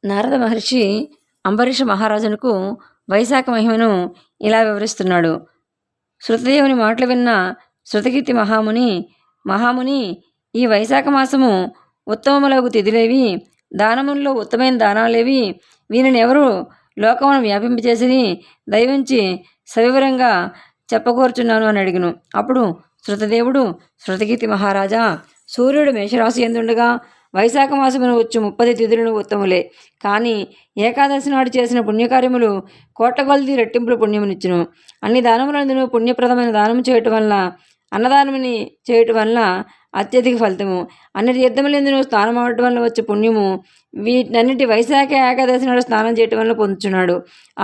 నారద మహర్షి అంబరీష మహారాజునకు వైశాఖ మహిమను ఇలా వివరిస్తున్నాడు. శృతదేవుని మాటలు విన్న శృతకీర్తి మహాముని ఈ వైశాఖ మాసము ఉత్తమములగు తిథులేవి, దానముల్లో ఉత్తమైన దానాలేవి, వీనిని ఎవరు లోకమును వ్యాపింపచేసి దైవంచి సవివరంగా చెప్పకూర్చున్నాను అని అడిగిను. అప్పుడు శృతదేవుడు, శృతకీర్తి మహారాజా, సూర్యుడు మేషరాశి ఎందుండగా వైశాఖ మాసమును వచ్చు 30 తిథులను ఉత్తములే. కానీ ఏకాదశి నాడు చేసిన పుణ్యకార్యములు కోట్ల కొలది రెట్టింపులు పుణ్యమునిచ్చును. అన్ని దానములందును పుణ్యప్రదమైన దానము చేయటం వల్ల, అన్నదానముని చేయటం వల్ల అత్యధిక ఫలితము. అన్ని తీర్థములందును స్నానమాడటం వల్ల వచ్చే పుణ్యము వీటన్నిటి వైశాఖ ఏకాదశి నాడు స్నానం చేయటం వల్ల పొందుచున్నాడు.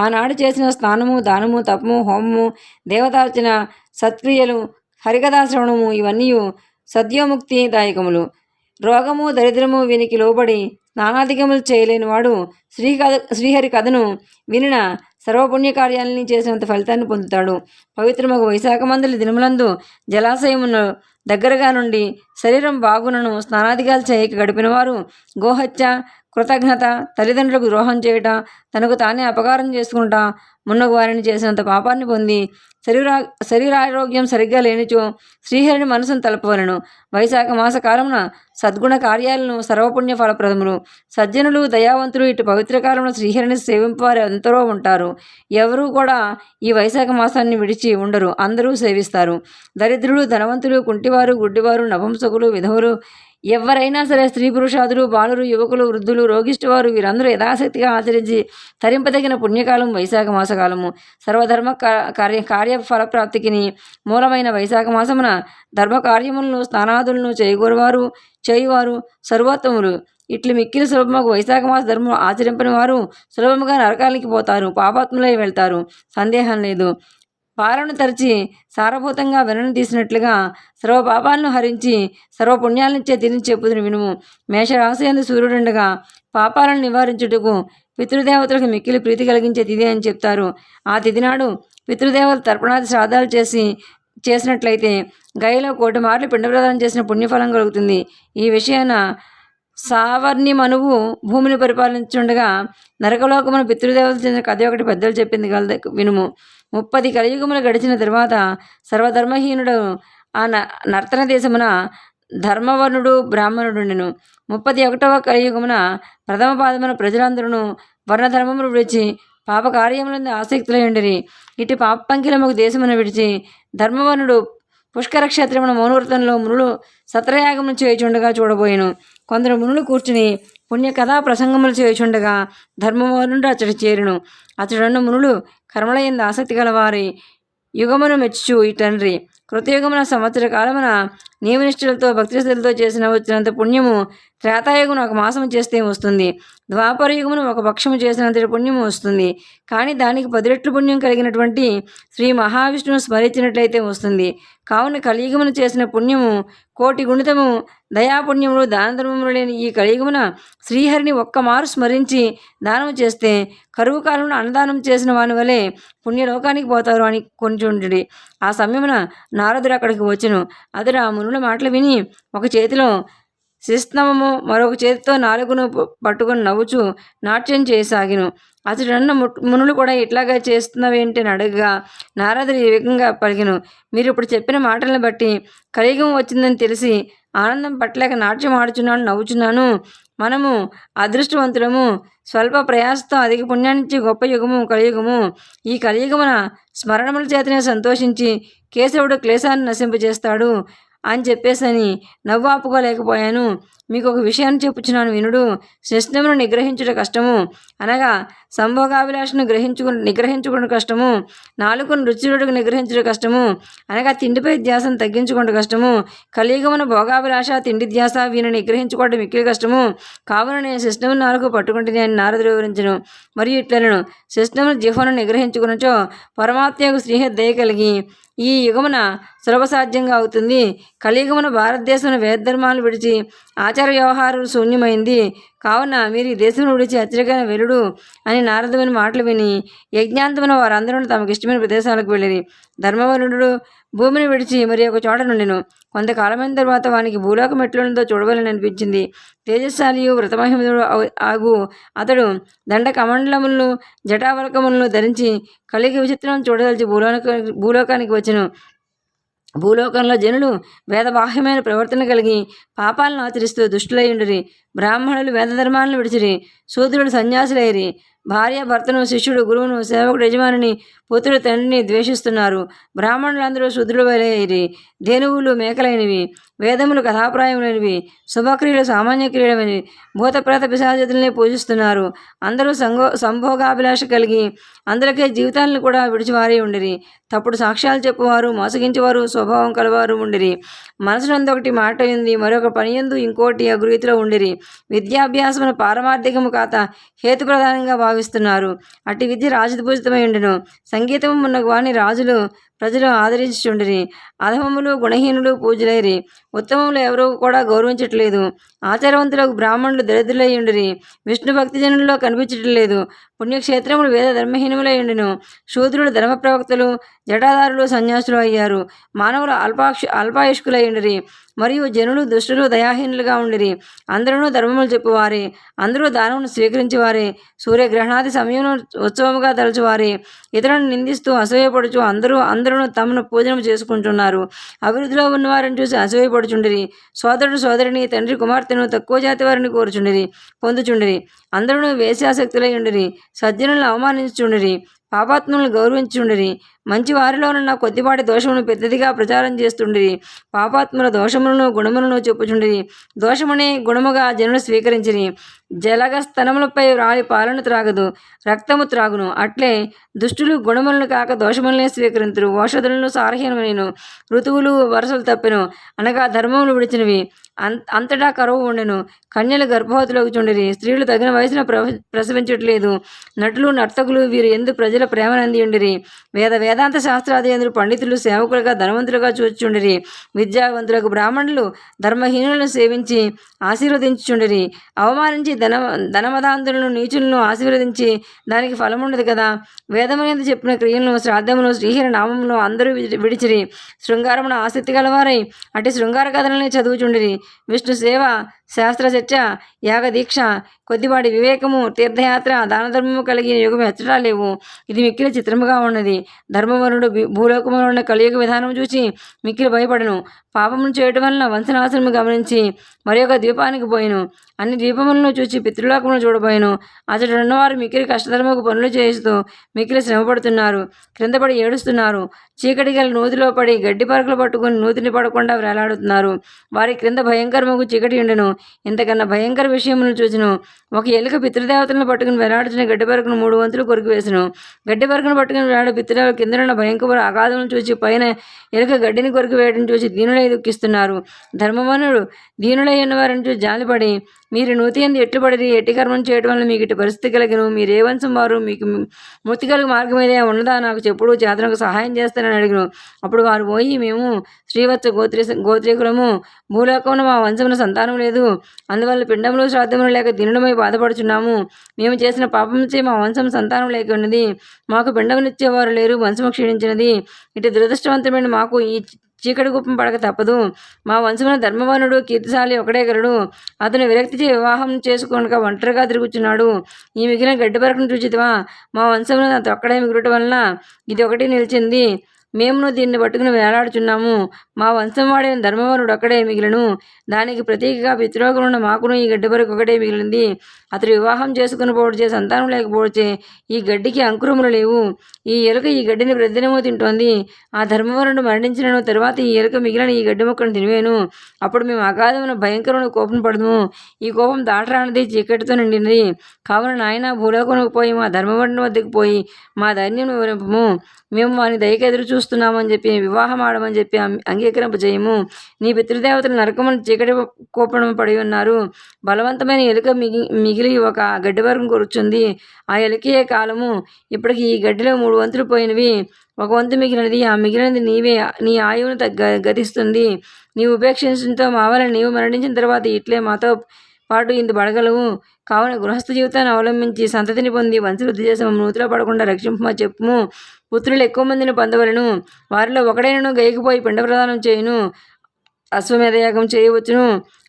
ఆనాడు చేసిన స్నానము, దానము, తపము, హోమము, దేవతార్చన, సత్క్రియలు, హరికథాశ్రవణము ఇవన్నీ సద్యోముక్తి దాయకములు. రోగము, దరిద్రము వీనికి లోబడి స్నానాధికములు చేయలేని వాడు శ్రీహరి కథను వినిన సర్వపుణ్యకార్యాలని చేసినంత ఫలితాన్ని పొందుతాడు. పవిత్రమగు వైశాఖ మందుల దినములందు జలాశయమును దగ్గరగా నుండి శరీరం బాగునను స్నానాధికాలు చేయక గడిపిన వారు గోహత్య, కృతజ్ఞత, తల్లిదండ్రులకు ద్రోహం చేయట, తనకు తానే అపకారం చేసుకుంటా మున్నగు వారిని చేసినంత పాపాన్ని పొంది శరీరారోగ్యం సరిగ్గా లేనిచో శ్రీహరిని మనసును తలపవలను. వైశాఖ మాస కాలమున సద్గుణ కార్యాలను సర్వపుణ్య ఫలప్రదములు. సజ్జనులు, దయావంతులు ఇటు పవిత్ర కాలంలో శ్రీహరిని సేవింపవారు ఎంతరో ఉంటారు. ఎవరూ కూడా ఈ వైశాఖ మాసాన్ని విడిచి ఉండరు, అందరూ సేవిస్తారు. దరిద్రులు, ధనవంతులు, కుంటివారు, గుడ్డివారు, నపుంసకులు, విధవులు, ఎవరైనా సరే, స్త్రీ పురుషాదులు, బాలురు, యువకులు, వృద్ధులు, రోగిష్టి వారు వీరందరూ యథాశక్తిగా ఆచరించి తరింపదగిన పుణ్యకాలం వైశాఖ మాసకాలము. సర్వధర్మ కార్య ఫలప్రాప్తికి మూలమైన వైశాఖ మాసమున ధర్మకార్యములను, స్నానాదులను చేయువారు సర్వోత్తములు. ఇట్లు మిక్కిలి సులభముగా వైశాఖ మాస ధర్మం ఆచరింపని వారు సులభముగా నరకానికి పోతారు, పాపాత్ములై వెళ్తారు, సందేహం లేదు. పాలను తరిచి సారభూతంగా వెనను తీసినట్లుగా సర్వ పాపాలను హరించి సర్వపుణ్యాలనిచ్చే తిని చెప్పుదును వినుము. మేషరాశి అందు సూర్యుడుండగా పాపాలను నివారించుటకు పితృదేవతలకు మిక్కిలి ప్రీతి కలిగించే తిథి అని చెప్తారు. ఆ తిథి నాడు పితృదేవతలు తర్పణాది శ్రాద్ధాలు చేసినట్లయితే గయలో 1,000,000 మార్లు పిండప్రదానం చేసిన పుణ్యఫలం కలుగుతుంది. ఈ విషయాన సావర్ణి మనువు భూమిని పరిపాలించుండగా నరకలోకమున పితృదేవతలు చెందిన కథ ఒకటి పెద్దలు చెప్పింది వినుము. 30 కలియుగములు గడిచిన తరువాత సర్వధర్మహీనుడు ఆ నర్తన దేశమున ధర్మవర్ణుడు బ్రాహ్మణుడుండెను. 31వ కలియుగమున ప్రథమ పాదమున ప్రజలందరూ వర్ణధర్మములు విడిచి పాపకార్యములందు ఆసక్తులయుండిరి. ఇటు పాపంకిలముకు దేశమున విడిచి ధర్మవర్ణుడు పుష్కర క్షేత్రమున మౌనవ్రతంలో మునులు సత్రయాగమును చేయుచుండగా చూడబోయెను. కొందరు మునులు కూర్చుని పుణ్యకథా ప్రసంగములు చేయుచుండగా ధర్మవర్ణుడు అతడు చేరును. అతడున్న మునులు కర్మలయందు ఆసక్తి గలవారి యుగమును మెచ్చుచు ఈ తండ్రి కృతయుగమున సంవత్సర కాలమున నియమనిష్ఠులతో భక్తిశ్రద్ధలతో చేసిన వచ్చినంత పుణ్యము త్రేతాయుగమున 1 మాసము చేస్తే వస్తుంది. ద్వాపర యుగమును 1 పక్షము చేసినంతటి పుణ్యము వస్తుంది. కానీ దానికి 10 రెట్లు పుణ్యం కలిగినటువంటి శ్రీ మహావిష్ణువును స్మరించినట్లయితే వస్తుంది. కావున కలియుగమును చేసిన పుణ్యము 1,000,000 గుణితము. దయాపుణ్యములు, దాన ధర్మములు లేని ఈ కలియుగమున శ్రీహరిని 1 మారు స్మరించి దానము చేస్తే కరువు కాలంలో అన్నదానం చేసిన వాని వలె పుణ్యలోకానికి పోతారు అని కొంచుండి. ఆ సమయమున నారదుడు అక్కడికి వచ్చెను. అతడు ఆ మునుల మాటలు విని ఒక చేతిలో శిస్నవము, మరొక చేతితో నాలుగును పట్టుకుని నవ్వుచు నాట్యం చేయసాగిను. అతడు అన్న మునులు కూడా ఇట్లాగా చేస్తున్నవేంటి అని అడగగా నారదుడు ఈ విధంగా పలికెను. మీరు ఇప్పుడు చెప్పిన మాటలను బట్టి కలియుగం వచ్చిందని తెలిసి ఆనందం పట్టలేక నాట్యం ఆడుచున్నాను, నవ్వుచున్నాను. మనము అదృష్టవంతులము. స్వల్ప ప్రయాసతో అధిక పుణ్యాన్నిచ్చి గొప్ప యుగము కలియుగము. ఈ కలియుగమున స్మరణముల చేతనే సంతోషించి కేశవుడు క్లేశాన్ని నశింపజేస్తాడు అని చెప్పేసని నవ్వు ఆపుకోలేకపోయాను. మీకు ఒక విషయాన్ని చెప్పుచున్నాను వినుడు. శిష్ణమును నిగ్రహించుట కష్టము, అనగా సంభోగాభిలాషను నిగ్రహించుకున్న కష్టము. నాలుకను రుచిరుడుకు నిగ్రహించుట కష్టము, అనగా తిండిపై ధ్యాసను తగ్గించుకుంట కష్టము. కలియుగమున భోగాభిలాష, తిండి ధ్యాస వీని నిగ్రహించుకోవడం మిక్కిలి కష్టము. కావున నేను శిష్ణమును నాలుగు పట్టుకుంటుని అని నారదుడు వివరించను. మరియు ఇట్లనను, శిష్ణమును జిహ్వను నిగ్రహించుకున్నచో పరమాత్మకు శ్రీహరి దయ కలిగి ఈ యుగమున సులభ సాధ్యంగా అవుతుంది. కలియుగమున భారతదేశమున వేదధర్మాలు విడిచి ఆచార వ్యవహారం శూన్యమైంది. కావున మీరు ఈ దేశం విడిచి హెచ్చరికైన వెలుడు అని నారదుని మాటలు విని యజ్ఞాంతమున వారందరూ తమకిష్టమైన ప్రదేశాలకు వెళ్ళిరి. ధర్మవరుడు భూమిని విడిచి మరి ఒక చోట నుండెను. కొంతకాలమైన తర్వాత వానికి భూలోకం ఎట్లుందో చూడవాలని అనిపించింది. తేజస్శాలియు వ్రతమహిముడు ఆగు అతడు దండ కమండలములను జటావలకములను ధరించి కలిగి విచిత్రం చూడదలిచి భూలోకానికి వచ్చెను. భూలోకంలో జనులు వేదబాహ్యమైన ప్రవర్తన కలిగి పాపాలను ఆచరిస్తూ దుష్టులయ్యుండిరి. బ్రాహ్మణులు వేదధర్మాలను విడిచిరి. శూద్రులు సన్యాసులైరి. భార్య భర్తను, శిష్యుడు గురువును, సేవకుడు యజమానిని, పుత్రుడు తండ్రిని ద్వేషిస్తున్నారు. బ్రాహ్మణులందరూ శూద్రుల వలె ధేనువులు మేకలైనవి, వేదములు కథాప్రాయములైనవి, శుభక్రియలు సామాన్య క్రియలైనవి, భూతప్రేత పిశాచతుల్ని పూజిస్తున్నారు. అందరూ సంభోగాభిలాష కలిగి అందరికీ జీవితాలను కూడా విడిచివారి ఉండిరి. తప్పుడు సాక్ష్యాలు చెప్పువారు, మోసగించేవారు స్వభావం కలవారు ఉండిరి. మనసునందొకటి మాట ఉంది, మరొక పనియందు ఇంకోటి అగృహీతిలో ఉండిరి. విద్యాభ్యాసమును పారమార్థికము కాత హేతుప్రధానంగా భావిస్తున్నారు. అట్టి విద్య రాజపూజితమై ఉండెను. సంగీతము ఉన్న వాని ప్రజలు ఆదరించుచుండిరి. అధమములు గుణహీనులు పూజలైరి. ఉత్తమములు ఎవరూ కూడా గౌరవించట్లేదు. ఆచారవంతులకు బ్రాహ్మణులు దరిద్రులై ఉండిరి. విష్ణు భక్తి జనుల్లో కనిపించట్లేదు. పుణ్యక్షేత్రములు వేద ధర్మహీనములై ఉండెను. శూద్రులు ధర్మ ప్రవక్తలు, జటాదారులు సన్యాసులు అయ్యారు. మానవులు అల్పాయుష్కులై ఉండిరి. మరియు జనులు దుష్టులు దయాహీనులుగా ఉండిరి. అందరూ ధర్మములు చెప్పువారే. అందరూ దానమును స్వీకరించేవారే. సూర్యగ్రహణాది సమయమును ఉత్సవముగా తలచువారే. ఇతరులను నిందిస్తూ అసూయపడుచు అందరూ తమను పూజనం చేసుకుంటున్నారు. అభివృద్ధిలో ఉన్నవారిని చూసి అసూయపడుచుండిరి. సోదరుడు సోదరిని, తండ్రి కుమార్తెను తక్కువ జాతి వారిని పొందుచుండిరి. అందరూ వేశ్యాసక్తులై ఉండిరి. సజ్జనులను అవమానించుచుండిరి. పాపాత్ములను గౌరవించుండిరి. మంచి వారిలోనున్న కొద్దిపాటి దోషమును పెద్దదిగా ప్రచారం చేస్తుండిరి. పాపాత్ముల దోషములను గుణములను చెప్పుచుండిరి. దోషమునే గుణముగా జనులు స్వీకరించిరి. జలగ స్తనములపై రాలి పాలను త్రాగదు, రక్తము త్రాగును. అట్లే దుష్టులు గుణములను కాక దోషములనే స్వీకరింతురు. ఓషధులను సారహీనమైనను, ఋతువులు వరసలు తప్పెను, అనగా ధర్మములు విడిచినవి. అంతటా కరువు ఉండెను. కన్యలు గర్భవతులగుచుండిరి. స్త్రీలు తగిన వయసున ప్రసవించట్లేదు. నటులు నర్తకులు వీరు ఎందు ప్రజల ప్రేమనంది ఉండిరి. వేదాంత శాస్త్రాధ్యయులు పండితులు సేవకులుగా ధనవంతులుగా చూచుచుండిరి. విద్యావంతులకు బ్రాహ్మణులు ధర్మహీనులను సేవించి ఆశీర్వదించుచుండిరి. అవమానించి ధనమదాంతులను నీచులను ఆశీర్వదించి దానికి ఫలముండదు కదా. వేదమునందు చెప్పిన క్రియలను, శ్రాద్ధమును, శ్రీహరి నామమును అందరూ విడిచిరి. శృంగారమును ఆసక్తి గలవారై అటు శృంగార కథలనే చదువుచుండిరి. విష్ణు సేవ, శాస్త్ర చర్చ, యాగదీక్ష, కొద్దిపాటి వివేకము, తీర్థయాత్ర, దానధర్మము కలిగిన యుగం ఎచ్చటా లేవు. ఇది మిక్కిలి చిత్రముగా ఉన్నది. ధర్మవరుడు భూలోకములో ఉన్న కలియుగ విధానం చూసి మిక్కిలి భయపడను. పాపమును చేయటం వలన వంశనాశనము గమనించి మరి ఒక ద్వీపానికి పోయిను. అన్ని ద్వీపములను చూసి పితృలోకమును చూడబోయను. అతడు ఉన్నవారు మిక్కిలి కష్టతరముకు పనులు చేస్తూ మిక్కిలి శ్రమపడుతున్నారు. క్రిందపడి ఏడుస్తున్నారు. చీకటి గల నూతిలో పడి గడ్డి పరకలు పట్టుకుని నూతిని పడకుండా వేలాడుతున్నారు. వారి క్రింద భయంకరముకు చీకటి ఉండెను. ఇంతకన్నా భయంకర విషయములను చూసిను. ఒక ఎలుక పితృదేవతలను పట్టుకుని వేలాడుతున్న గడ్డి పరకను 3 వంతులు కొరికి వేసును. గడ్డి పరకను పట్టుకుని వేలాడు పితృదేవత కిందనున్న భయంకర అగాధములను చూసి పైన ఎలుక గడ్డిని కొరికి వేయడం చూసి దీనులై దుఃఖిస్తున్నారు. ధర్మవనుడు దీనులై ఉన్నవారిని చూసి జాలిపడి, మీరు నూతి ఎందు ఎట్టుబడి ఎట్టి కర్మం చేయడం వల్ల మీకు ఇటు పరిస్థితి కలిగిన, మీరు ఏ వంశం వారు, మీకు మృతి కలుగు మార్గం ఏదే ఉన్నదా, నాకు చెప్పుడు చేతనకు సహాయం చేస్తానని అడిగిను. అప్పుడు వారు పోయి, మేము శ్రీవత్స గోత్రీకులము, భూలోకమున మా వంశమున సంతానం లేదు, అందువల్ల పిండములు శ్రాద్ధములు లేక దీనులమై బాధపడుచున్నాము. మేము చేసిన పాపంచే మా వంశం సంతానం లేక ఉన్నది. మాకు పిండమునిచ్చేవారు లేరు, వంశము క్షీణించినది. ఇటు దురదృష్టవంతమైన మాకు ఈ చీకటి గుప్పం పడక తప్పదు. మా వంశమున ధర్మవనుడు కీర్తిశాలి ఒకడే గలడు. అతను విరక్తిచే వివాహం చేసుకోనక ఒంటరిగా తిరుగుచున్నాడు. ఈ మిగిలిన గడ్డి పరకను చూచితివా? మా వంశమున అతొక్కడే మిగులటం వలన ఇది ఒకటి నిలిచింది. మేమును దీన్ని పట్టుకుని వేలాడుచున్నాము. మా వంశం వాడైన ధర్మవనుడు ఒక్కడే మిగిలను. దానికి ప్రతీకగా పితృలోకమున్న మాకును ఈ గడ్డి పరకు ఒకటే మిగిలింది. అతడు వివాహం చేసుకుని పోవచ్చే, సంతానం లేకపోవచ్చే ఈ గడ్డికి అంకురములు లేవు. ఈ ఎలుక ఈ గడ్డిని ప్రతిదినము తింటోంది. ఆ ధర్మవనుడు మరణించిన తరువాత ఈ ఎలుక మిగిలిన ఈ గడ్డి మొక్కను తినివేను. అప్పుడు మేము అగాధమున భయంకరమైన కోపం పడము. ఈ కోపం దాటరానిది, చీకటితో నిండినది. కావున నాయన భూలోకమునకు పోయి మా ధర్మవనుడి వద్దకు పోయి మా ధైర్యం వివరింపము. మేము వాని దయకి ఎదురు చూస్తున్నామని చెప్పి వివాహం ఆడమని చెప్పి అంగీకరింపజేయము. నీ పితృదేవతలు నరకమును చీకటి కోపడం పడి ఉన్నారు. బలవంతమైన ఎలుక మిగిలి ఒక గడ్డి వర్గం కూర్చుంది. ఆ ఎలుకయే కాలము. ఇప్పటికి ఈ గడ్డిలో 3 వంతులు పోయినవి, 1 వంతు మిగిలినది. ఆ మిగిలినది నీవే. నీ ఆయువును గతిస్తుంది. నీవు ఉపేక్షించడంతో మా వల్ల నీవు మరణించిన తర్వాత ఇట్లే మాతో పాటు ఇందు పడగలవు. కావున గృహస్థ జీవితాన్ని అవలంబించి సంతతిని పొంది వంశవృద్ధి చేసి నూతిలో పడకుండా రక్షింపమా చెప్పుము. పుత్రులు ఎక్కువ మందిని పొందవలను. వారిలో ఒకడైనను గైకిపోయి పిండ ప్రదానం చేయును. అశ్వమేధయాగం చేయవచ్చును.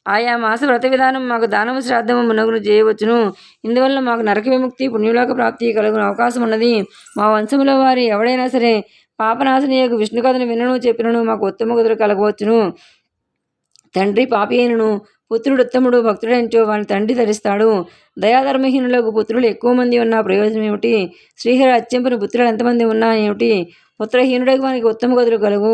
ఆయా మాస వ్రత విధానం మాకు దానము శ్రాద్ధము మునగును చేయవచ్చును. ఇందువల్ల మాకు నరక విముక్తి పుణ్యలోక ప్రాప్తి కలుగున అవకాశం ఉన్నది. మా వంశంలో వారి ఎవడైనా సరే పాపనాశనీయకు విష్ణు కథను వినను చెప్పినను మాకు ఉత్తమ గదులు కలగవచ్చును. తండ్రి పాపి అయినను పుత్రుడు ఉత్తముడు భక్తుడైనచో వాని తండ్రి ధరిస్తాడు. దయాధర్మహీనులకు పుత్రులు ఎక్కువ మంది ఉన్న ప్రయోజనం ఏమిటి? శ్రీహరి అత్యంపుని పుత్రులు ఎంతమంది ఉన్నా ఏమిటి? పుత్రహీనుడికి వానికి ఉత్తమ గదులు కలుగు.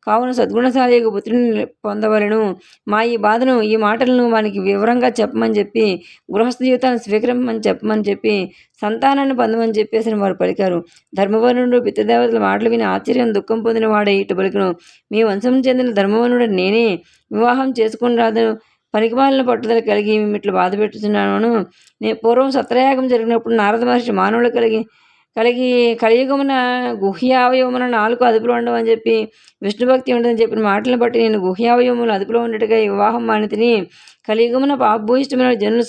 కావున సద్గుణశాలికి పుత్రుని పొందవలను. మా ఈ బాధను, ఈ మాటలను వానికి వివరంగా చెప్పమని చెప్పి, గృహస్థ జీవితాన్ని స్వీకరింపమని చెప్పమని చెప్పి, సంతానాన్ని పొందమని చెప్పేసి వారు పలికారు. ధర్మవర్ణుడు పితృదేవతల మాటలు విని ఆశ్చర్యం దుఃఖం పొందిన వాడే ఇటు పలికను. మీ వంశం చెందిన ధర్మవర్ణుడు నేనే. వివాహం చేసుకుని రాదు పనికిమాలిన పట్టుదల కలిగి ఇట్లు బాధ పెట్టుతున్నాను. నేను పూర్వం సత్రయాగం జరిగినప్పుడు నారద మహర్షి మానవులు కలియుగమున గుహ్యావయవమున 4 అదుపులో ఉండవని చెప్పి, విష్ణుభక్తి ఉండదని చెప్పిన మాటలను బట్టి నేను గుహ్యావయవములు అదుపులో ఉండేట్టుగా ఈ వివాహం మానితిని. కలియుగమున పాపభూయిష్టమైన జనులు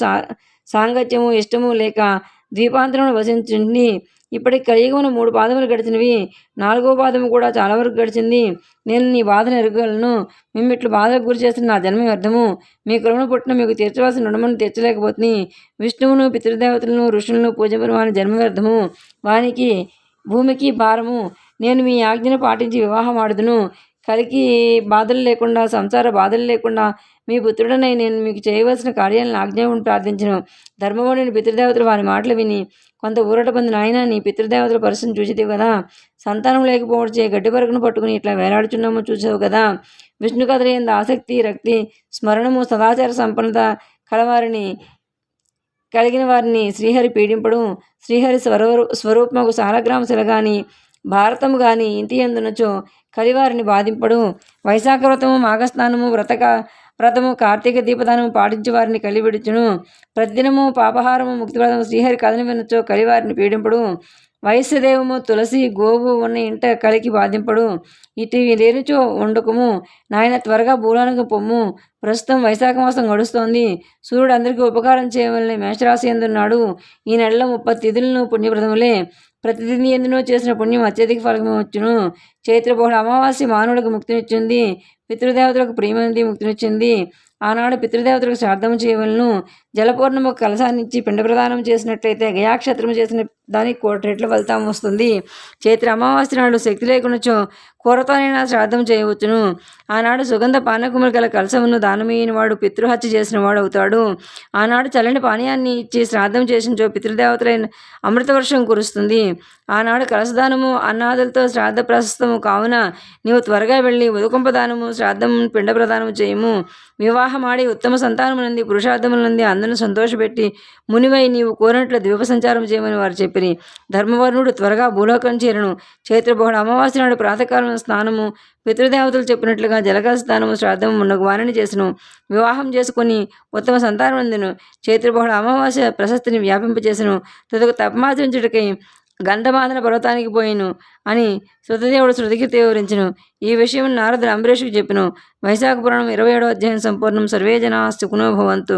సాంగత్యము ఇష్టము లేక ద్వీపాంతరమును వసించింది. ఇప్పటికి కలియుగమున 3 పాదములు గడిచినవి. 4వ పాదము కూడా చాలా వరకు గడిచింది. నేను నీ బాధను ఎరగలను. మేము ఇట్లు బాధలకు గురి చేసిన నా జన్మ వ్యర్థము. మీ కరుణ పుట్టిన మీకు తీర్చవలసిన రుణమును తీర్చలేకపోతుంది. విష్ణువును పితృదేవతలను ఋషులను పూజపని వాని జన్మ వ్యర్థము. వానికి భూమికి భారము. నేను మీ ఆజ్ఞను పాటించి వివాహం ఆడుదును. కలికి బాధలు లేకుండా, సంసార బాధలు లేకుండా మీ పుత్రుడనై నేను మీకు చేయవలసిన కార్యాలను ఆజ్ఞాపం ప్రార్థించను. ధర్మవాణిని పితృదేవతలు వారి మాటలు విని కొంత ఊరట పొందిన ఆయన, నీ పితృదేవతల పరిస్థితిని చూసిదేవు కదా. సంతానం లేకపోవచ్చే గడ్డి పరుగును పట్టుకుని ఇట్లా వేలాడుచున్నామో చూసావు కదా. విష్ణు కథల యందు ఆసక్తి, రక్తి, స్మరణము, సదాచార సంపన్నత కలిగిన వారిని శ్రీహరి పీడింపడు. శ్రీహరి స్వరూపముకు సాలగ్రామ శిల గాని భారతము గాని ఇంటి ఎందునచో కలివారిని బాధింపడు. వైశాఖ వ్రతము, మాఘస్నానము, వ్రతము, కార్తీక దీపదానము పాటించి వారిని కలివిడుచును. ప్రతిదినము పాపహారము, ముక్తివ్రతము శ్రీహరి కథను వినచో కలివారిని పీడింపడు. వైశ్యదేవము, తులసి, గోవు ఉన్న ఇంట కలికి బాధింపడు. ఇటివి లేనిచో వండుకుము నాయన, త్వరగా భూలోనికి పొమ్ము. ప్రస్తుతం వైశాఖ మాసం గడుస్తోంది. సూర్యుడు అందరికీ ఉపకారం చేయవలనే మేషరాశి ఎందున్నాడు. ఈ నెలలో 30 తిథులను పుణ్యప్రదములే. ప్రతిదిని ఎందునో చేసిన పుణ్యం అత్యధిక ఫలము వచ్చును. చైత్రబహుళ అమావాస్య మానవులకు ముక్తినిచ్చింది. పితృదేవతలకు ప్రియమైనది ముక్తినిచ్చింది. ఆనాడు పితృదేవతలకు శ్రాద్ధము చేయవలను. జలపూర్ణము కలశాన్నిచ్చి పిండ ప్రదానం చేసినట్లయితే గయాక్షత్రము చేసిన దానికి 1,000 రెట్ల ఫలితం వస్తుంది. చైత్ర అమావాస్య నాడు శక్తి లేకునచో కూరతోనైనా శ్రాద్ధం చేయవచ్చును. ఆనాడు సుగంధ పానకములు గల కలశమును దానమీయని వాడు పితృహత్య చేసిన వాడు అవుతాడు. ఆనాడు చల్లని పానీయాన్ని ఇచ్చి శ్రాద్ధం చేసినచో పితృదేవతలైన అమృత వర్షం కురుస్తుంది. ఆనాడు కలశదానము అన్నాదులతో శ్రాద్ధ ప్రశస్తము కావున నీవు త్వరగా వెళ్ళి ఉదకంపదానము, శ్రాద్ధం, పిండ ప్రదానము చేయము. వివాహమాడి ఉత్తమ సంతానమునంది, పురుషార్థములంది అందరిని సంతోషపెట్టి మునివై నీవు కోరినట్లు ద్వీప సంచారం చేయమని వారు చెప్పిరి. ధర్మవర్ణుడు త్వరగా భూలోకం చేరను. చైత్రబహుళ అమావాస్య నాడు ప్రాతకాలం స్నానము, పితృదేవతలు చెప్పినట్లుగా జలకల స్నానము, శ్రాద్ధము మున్నగు వారిని చేసును. వివాహం చేసుకుని ఉత్తమ సంతానం అందును. చైత్రబహుళ అమావాస్య ప్రశస్తిని వ్యాపింపచేసను. తదుకు తపమాచరించుటకై గంధమాదన పర్వతానికి పోయిను అని శృతదేవుడు శృతికీర్తి వివరించును. ఈ విషయం నారదుడు అంబరీషుకు చెప్పిను. వైశాఖ పురాణం 27వ అధ్యాయం సంపూర్ణం. సర్వే జనా సుఖినో భవంతు.